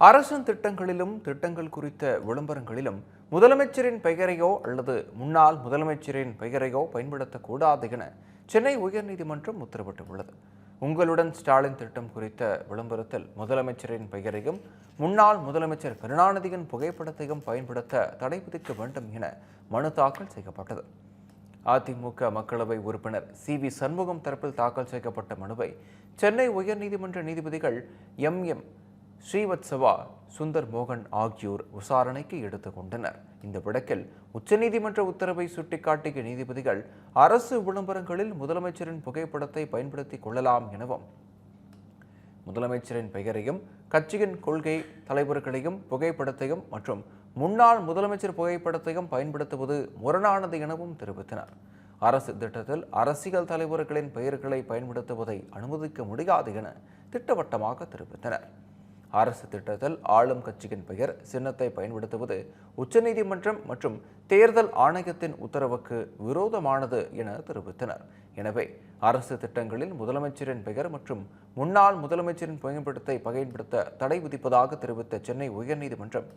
அரசின் திட்டங்களிலும் திட்டங்கள் குறித்த விளம்பரங்களிலும் முதலமைச்சரின் பெயரையோ அல்லது முன்னாள் முதலமைச்சரின் பெயரையோ பயன்படுத்தக்கூடாது என சென்னை உயர்நீதிமன்றம் உத்தரவிட்டுள்ளது. உங்களுடன் ஸ்டாலின் திட்டம் குறித்த விளம்பரத்தில் முதலமைச்சரின் பெயரையும் முன்னாள் முதலமைச்சர் கருணாநிதியின் புகைப்படத்தையும் பயன்படுத்த தடை விதிக்க வேண்டும் என மனு தாக்கல் செய்யப்பட்டது. அதிமுக மக்களவை உறுப்பினர் சி.வி. சண்முகம் தரப்பில் தாக்கல் செய்யப்பட்ட மனுவை சென்னை உயர்நீதிமன்ற நீதிபதிகள் எம். ஸ்ரீவத்சவா, சுந்தர் மோகன் ஆகியோர் விசாரணைக்கு எடுத்துக் கொண்டனர். இந்த வழக்கில் உச்சநீதிமன்ற உத்தரவை சுட்டிக்காட்டிய நீதிபதிகள் அரசு விளம்பரங்களில் முதலமைச்சரின் புகைப்படத்தை பயன்படுத்திக் கொள்ளலாம் எனவும், முதலமைச்சரின் பெயரையும் கட்சியின் கொள்கை தலைவர்களையும் புகைப்படத்தையும் மற்றும் முன்னாள் முதலமைச்சர் புகைப்படத்தையும் பயன்படுத்துவது முரணானது எனவும் தெரிவித்தனர். அரசு திட்டத்தில் அரசியல் தலைவர்களின் பெயர்களை பயன்படுத்துவதை அனுமதிக்க முடியாது என திட்டவட்டமாக தெரிவித்தனர். அரசு திட்டத்தில் ஆளும் கட்சியின் பெயர் சின்னத்தை பயன்படுத்துவது உச்சநீதிமன்றம் மற்றும் தேர்தல் ஆணையத்தின் உத்தரவுக்கு விரோதமானது என தெரிவித்தனர். எனவே அரசு திட்டங்களில் முதலமைச்சரின் பெயர் மற்றும் முன்னாள் முதலமைச்சரின் புகைப்படத்தை பயன்படுத்த தடை விதிப்பதாக தெரிவித்த சென்னை உயர்நீதிமன்றம்,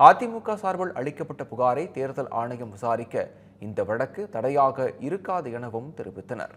அதிமுக சார்பில் அளிக்கப்பட்ட புகாரை தேர்தல் ஆணையம் விசாரிக்க இந்த வழக்கு தடையாக இருக்காது எனவும் தெரிவித்தனர்.